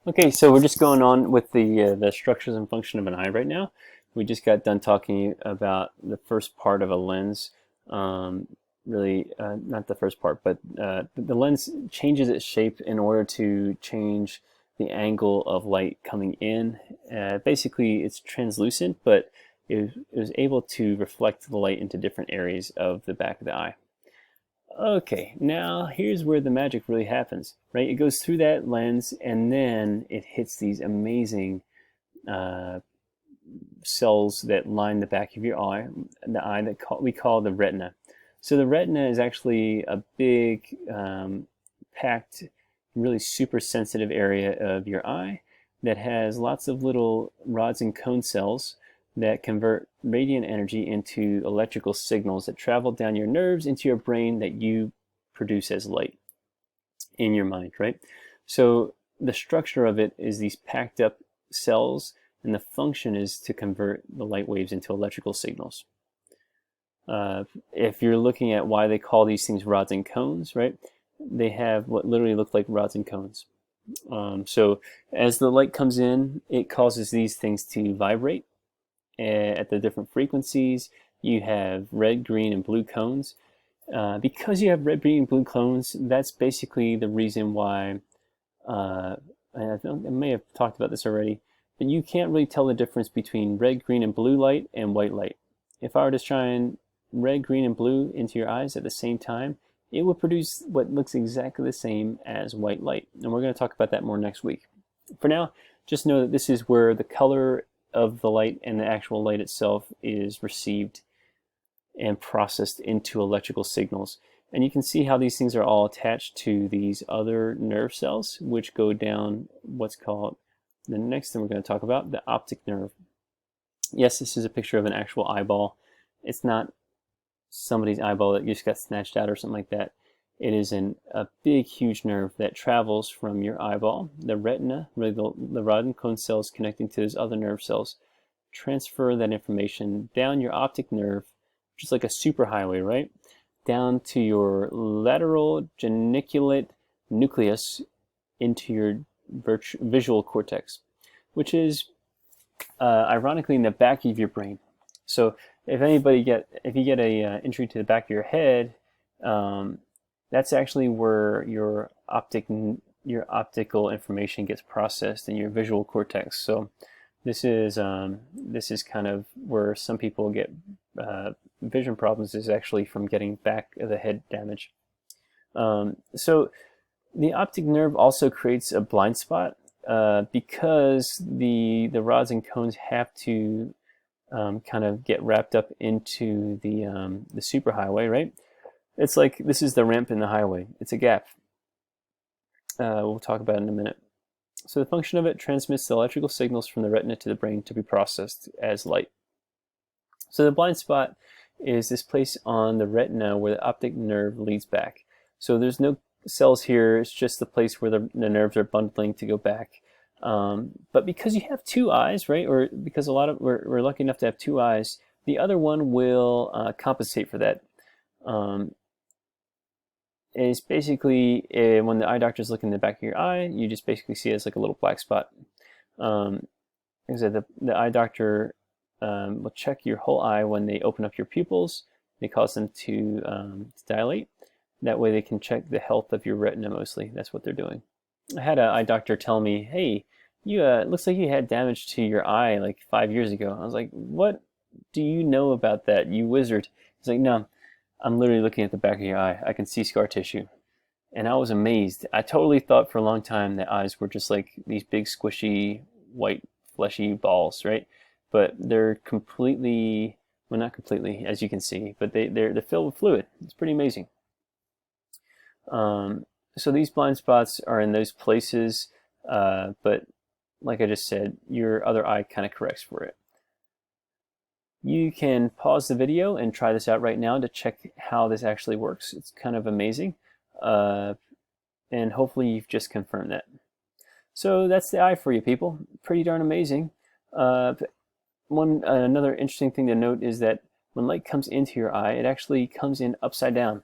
Okay, so we're just going on with the structures and function of an eye right now. We just got done talking about the first part of a lens. Really, not the first part, but the lens changes its shape in order to change the angle of light coming in. Basically, it's translucent, but it was able to reflect the light into different areas of the back of the eye. Okay, now here's where the magic really happens, right? It goes through that lens and then it hits these amazing uh, cells that line the back of your eye, the eye that we call the retina. So the retina is actually a big, packed, really super sensitive area of your eye that has lots of little rods and cone cells that convert radiant energy into electrical signals that travel down your nerves into your brain that you produce as light in your mind, right? So the structure of it is these packed up cells, and the function is to convert the light waves into electrical signals. If you're looking at why they call these things rods and cones, right? They have what literally look like rods and cones. So as the light comes in, it causes these things to vibrate at the different frequencies. You have red, green, and blue cones. Because you have red, green, and blue cones, that's basically the reason why, I may have talked about this already, but you can't really tell the difference between red, green, and blue light and white light. If I were to shine red, green, and blue into your eyes at the same time, it will produce what looks exactly the same as white light. And we're going to talk about that more next week. For now, just know that this is where the color of the light and the actual light itself is received and processed into electrical signals. And you can see how these things are all attached to these other nerve cells, which go down what's called, the next thing we're going to talk about, the optic nerve. Yes, this is a picture of an actual eyeball. It's not somebody's eyeball that just got snatched out or something like that. It is a big, huge nerve that travels from your eyeball, the retina, really the rod and cone cells connecting to those other nerve cells, transfer that information down your optic nerve, just like a superhighway, right? Down to your lateral geniculate nucleus into your visual cortex, which is ironically in the back of your brain. So if you get a injury to the back of your head, that's actually where your optical information gets processed in your visual cortex. So this is kind of where some people get vision problems, is actually from getting back of the head damage. So the optic nerve also creates a blind spot because the rods and cones have to kind of get wrapped up into the superhighway, right? It's like this is the ramp in the highway. It's a gap. We'll talk about it in a minute. So the function of it transmits the electrical signals from the retina to the brain to be processed as light. So the blind spot is this place on the retina where the optic nerve leads back. So there's no cells here. It's just the place where the nerves are bundling to go back. But because you have two eyes, right, or because we're lucky enough to have two eyes, the other one will compensate for that. Is basically when the eye doctor's looking in the back of your eye, you just basically see it as like a little black spot. Like I said, the eye doctor will check your whole eye when they open up your pupils. They cause them to dilate. That way they can check the health of your retina mostly. That's what they're doing. I had an eye doctor tell me, hey, you it looks like you had damage to your eye like 5 years ago. I was like, what do you know about that, you wizard? He's like, no, I'm literally looking at the back of your eye. I can see scar tissue. And I was amazed. I totally thought for a long time that eyes were just like these big squishy white fleshy balls, right? But they're completely, well, not completely, as you can see, but they're filled with fluid. It's pretty amazing. So these blind spots are in those places, but like I just said, your other eye kind of corrects for it. You can pause the video and try this out right now to check how this actually works. It's kind of amazing, and hopefully you've just confirmed that. So that's the eye for you, people. Pretty darn amazing. Another interesting thing to note is that when light comes into your eye, it actually comes in upside down.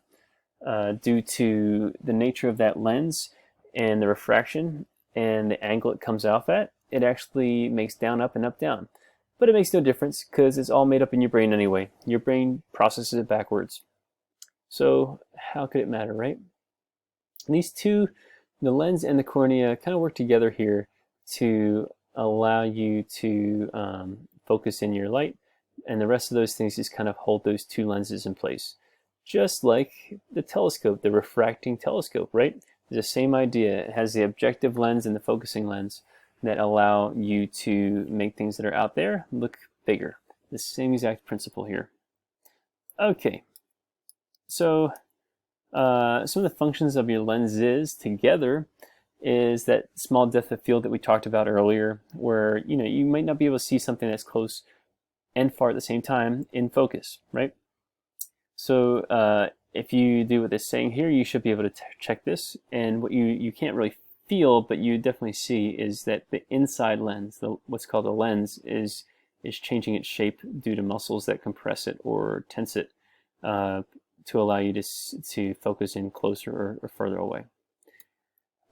Due to the nature of that lens and the refraction, and the angle it comes off at, it actually makes down, up, and up, down. But it makes no difference because it's all made up in your brain anyway. Your brain processes it backwards. So how could it matter, right? And these two, the lens and the cornea, kind of work together here to allow you to focus in your light, and the rest of those things just kind of hold those two lenses in place. Just like the telescope, the refracting telescope, right? It's the same idea. It has the objective lens and the focusing lens that allow you to make things that are out there look bigger. The same exact principle here. Okay, so some of the functions of your lenses together is that small depth of field that we talked about earlier, where you might not be able to see something that's close and far at the same time in focus, right? So if you do what it's saying here, you should be able to check this, and what you can't really feel, but you definitely see, is that the inside lens, what's called a lens, is changing its shape due to muscles that compress it or tense it to allow you to focus in closer or further away.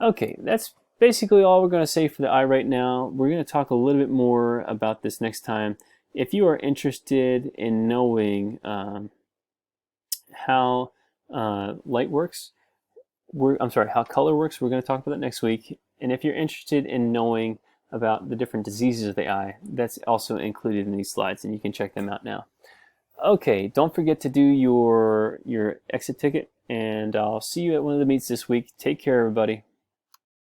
Okay, that's basically all we're going to say for the eye right now. We're going to talk a little bit more about this next time. If you are interested in knowing how light works, how color works, we're going to talk about that next week. And if you're interested in knowing about the different diseases of the eye, that's also included in these slides, and you can check them out now. Okay, don't forget to do your exit ticket, and I'll see you at one of the meets this week. Take care, everybody.